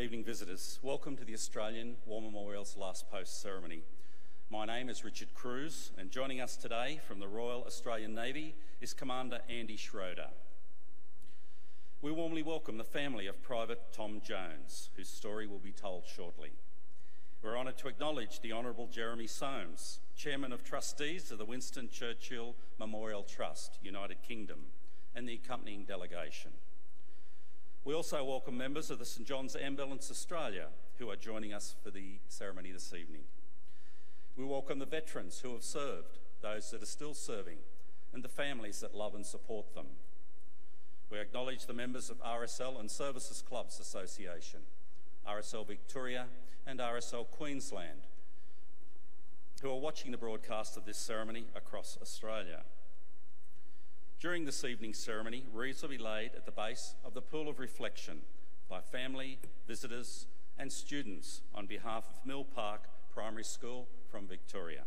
evening visitors. Welcome to the Australian War Memorial's Last Post ceremony. My name is Richard Cruz, and joining us today from the Royal Australian Navy is Commander Andy Schroeder. We warmly welcome the family of Private Tom Jones, whose story will be told shortly. We're honoured to acknowledge the Honourable Jeremy Soames, Chairman of Trustees of the Winston Churchill Memorial Trust, United Kingdom, and the accompanying delegation. We also welcome members of the St John's Ambulance Australia who are joining us for the ceremony this evening. We welcome the veterans who have served, those that are still serving, and the families that love and support them. We acknowledge the members of RSL and Services Clubs Association, RSL Victoria and RSL Queensland, who are watching the broadcast of this ceremony across Australia. During this evening's ceremony, wreaths will be laid at the base of the Pool of Reflection by family, visitors and students on behalf of Mill Park Primary School from Victoria.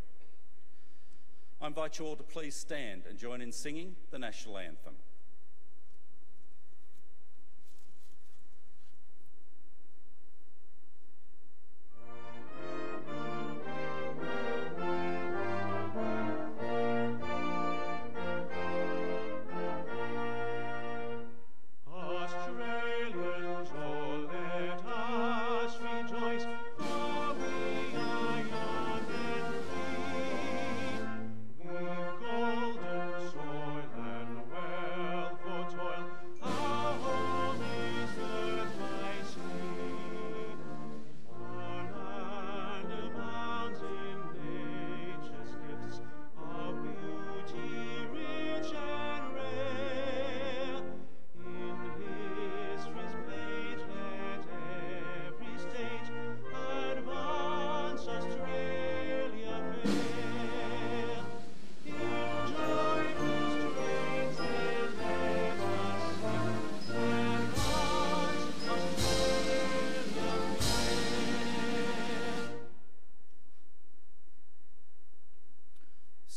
I invite you all to please stand and join in singing the National Anthem.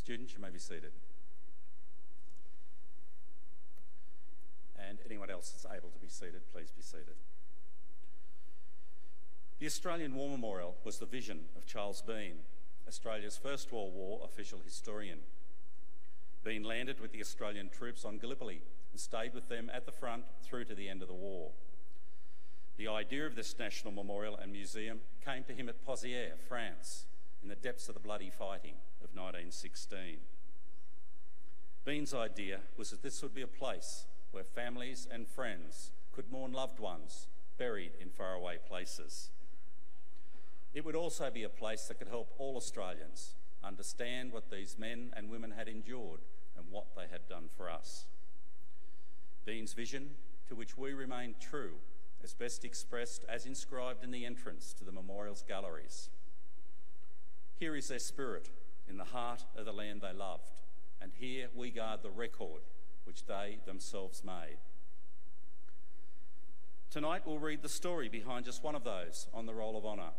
Students, you may be seated. And anyone else that's able to be seated, please be seated. The Australian War Memorial was the vision of Charles Bean, Australia's First World War official historian. Bean landed with the Australian troops on Gallipoli and stayed with them at the front through to the end of the war. The idea of this national memorial and museum came to him at Pozières, France, in the depths of the bloody fighting of 1916. Bean's idea was that this would be a place where families and friends could mourn loved ones buried in faraway places. It would also be a place that could help all Australians understand what these men and women had endured and what they had done for us. Bean's vision, to which we remain true, is best expressed as inscribed in the entrance to the memorial's galleries. Here is their spirit in the heart of the land they loved, and here we guard the record which they themselves made. Tonight we'll read the story behind just one of those on the Roll of Honour,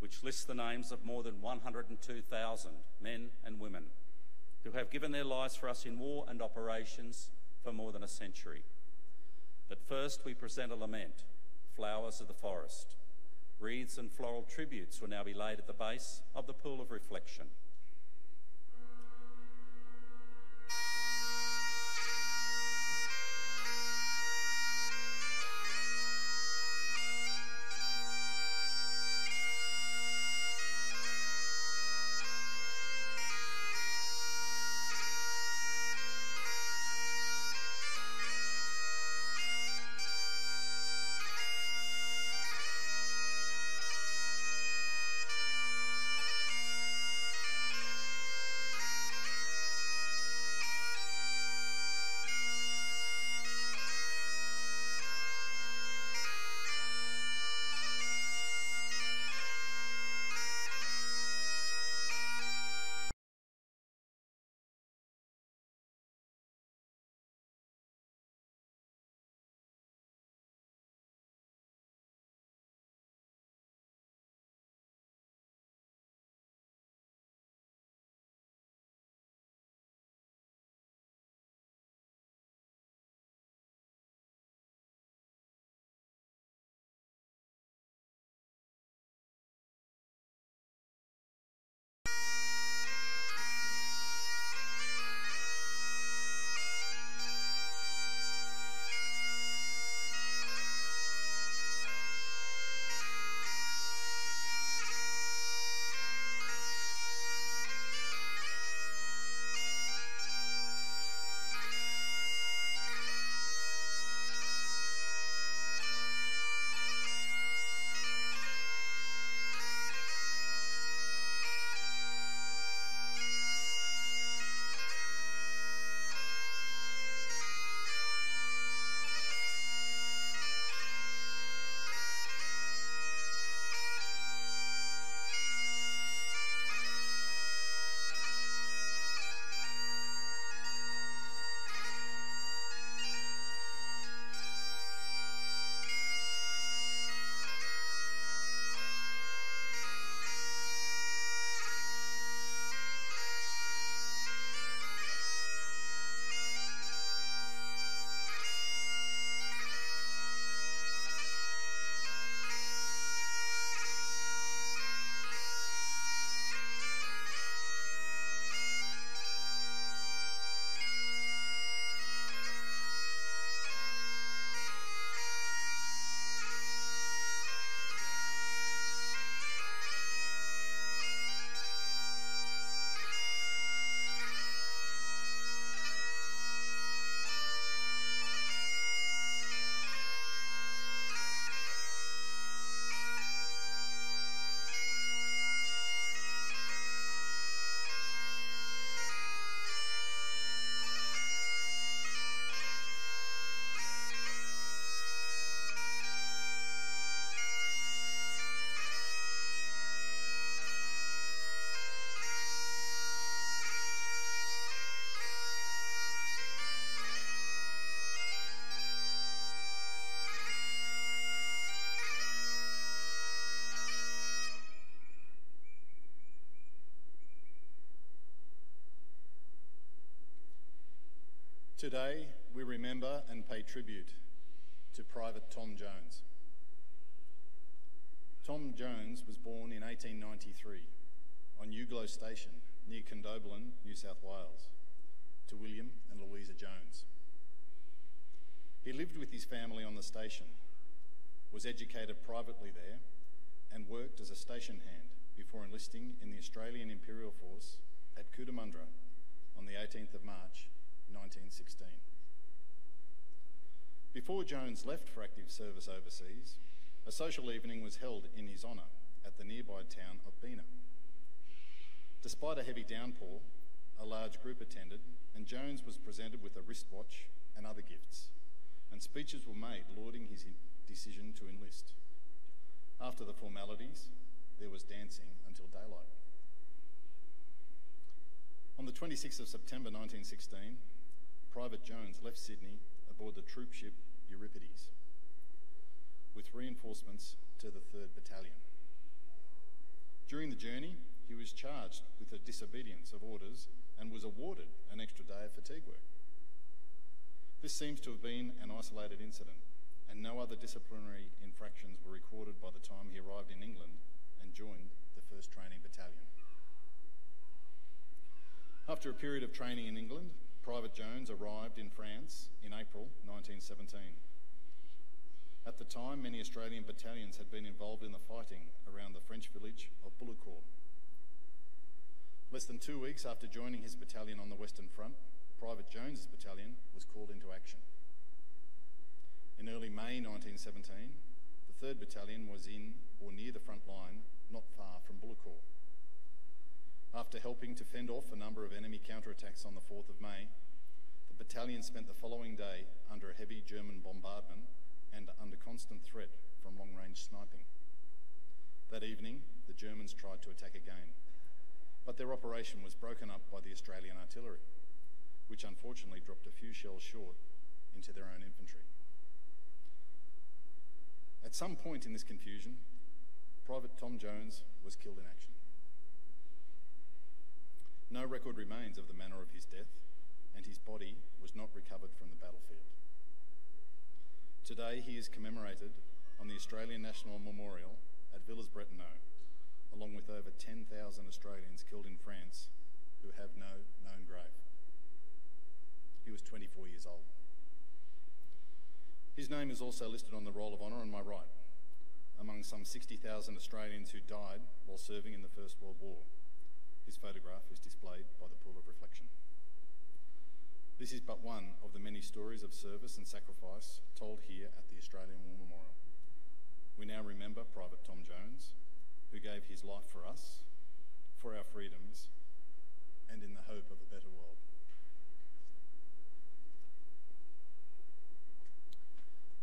which lists the names of more than 102,000 men and women who have given their lives for us in war and operations for more than a century. But first we present a lament, Flowers of the Forest. Wreaths and floral tributes will now be laid at the base of the Pool of Reflection. Today, we remember and pay tribute to Private Tom Jones. Tom Jones was born in 1893 on Euglow Station near Condobolin, New South Wales, to William and Louisa Jones. He lived with his family on the station, was educated privately there, and worked as a station hand before enlisting in the Australian Imperial Force at Cootamundra on the 18th of March, 1916. Before Jones left for active service overseas, a social evening was held in his honour at the nearby town of Bena. Despite a heavy downpour, a large group attended, and Jones was presented with a wristwatch and other gifts, and speeches were made lauding his decision to enlist. After the formalities, there was dancing until daylight. On the 26th of September 1916, Private Jones left Sydney aboard the troop ship Euripides with reinforcements to the 3rd Battalion. During the journey, he was charged with the disobedience of orders and was awarded an extra day of fatigue work. This seems to have been an isolated incident, and no other disciplinary infractions were recorded by the time he arrived in England and joined the 1st Training Battalion. After a period of training in England, Private Jones arrived in France in April 1917. At the time, many Australian battalions had been involved in the fighting around the French village of Bullecourt. Less than 2 weeks after joining his battalion on the Western Front, Private Jones's battalion was called into action. In early May 1917, the 3rd Battalion was in or near the front line, not far from Bullecourt. After helping to fend off a number of enemy counterattacks on the 4th of May, the battalion spent the following day under a heavy German bombardment and under constant threat from long-range sniping. That evening, the Germans tried to attack again, but their operation was broken up by the Australian artillery, which unfortunately dropped a few shells short into their own infantry. At some point in this confusion, Private Tom Jones was killed in action. No record remains of the manner of his death, and his body was not recovered from the battlefield. Today he is commemorated on the Australian National Memorial at Villers-Bretonneux, along with over 10,000 Australians killed in France who have no known grave. He was 24 years old. His name is also listed on the Roll of Honour on my right, among some 60,000 Australians who died while serving in the First World War. His photograph is displayed by the Pool of Reflection. This is but one of the many stories of service and sacrifice told here at the Australian War Memorial. We now remember Private Tom Jones, who gave his life for us, for our freedoms, and in the hope of a better world.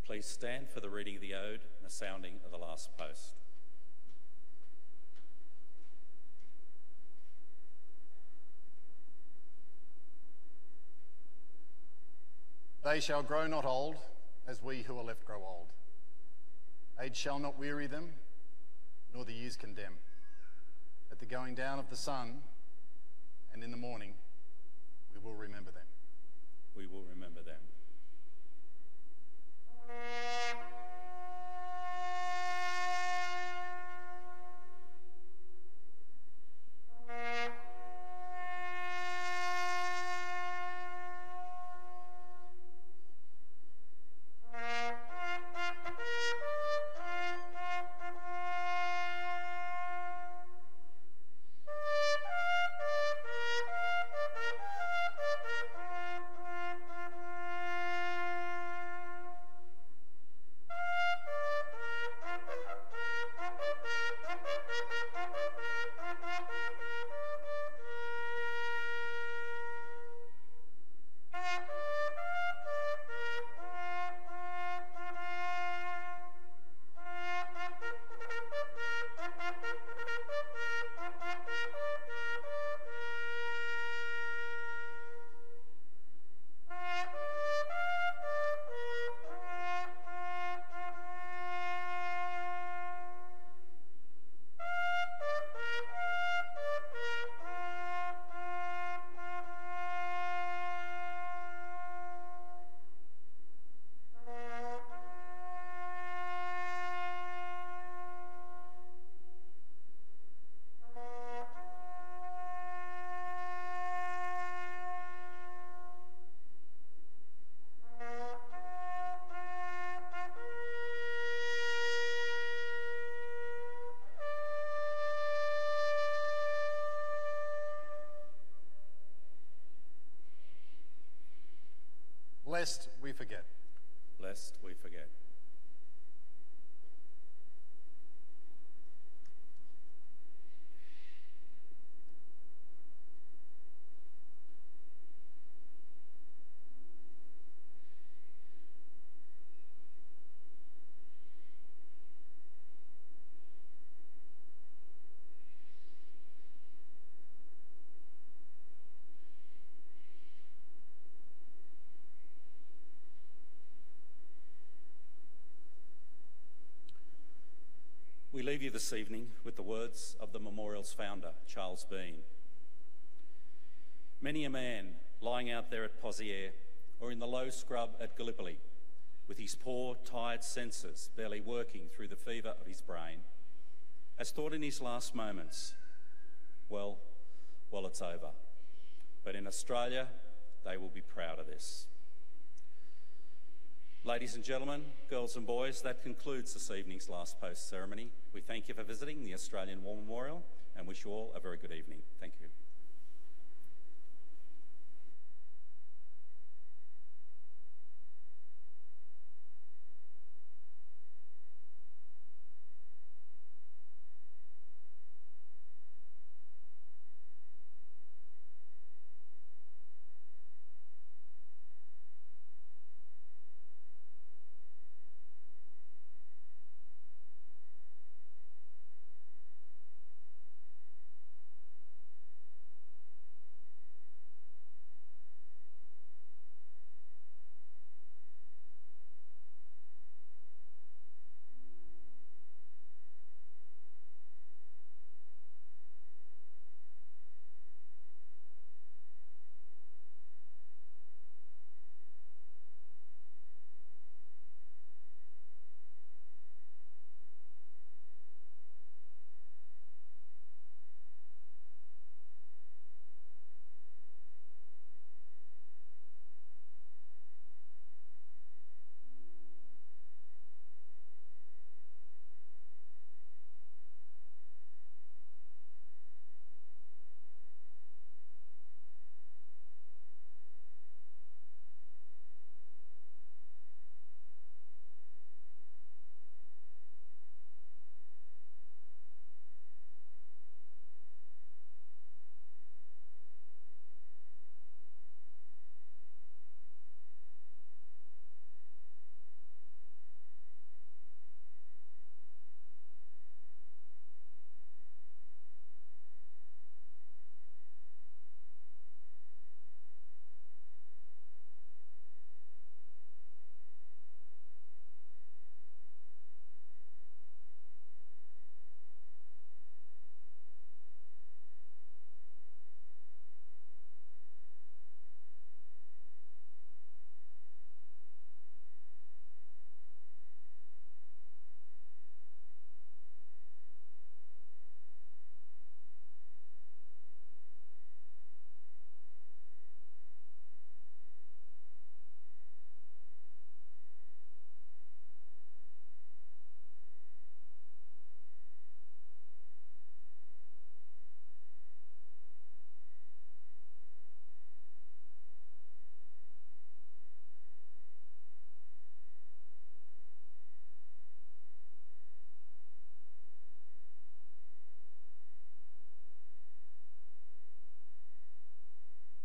Please stand for the reading of the ode and the sounding of the last post. They shall grow not old, as we who are left grow old. Age shall not weary them, nor the years condemn. At the going down of the sun, and in the morning, we will remember them. We will remember them. lest we forget. Lest we forget. We leave you this evening with the words of the memorial's founder, Charles Bean. Many a man lying out there at Pozières or in the low scrub at Gallipoli, with his poor, tired senses barely working through the fever of his brain, has thought in his last moments, well, it's over. But in Australia, they will be proud of this. Ladies and gentlemen, girls and boys, that concludes this evening's last post ceremony. We thank you for visiting the Australian War Memorial and wish you all a very good evening. Thank you.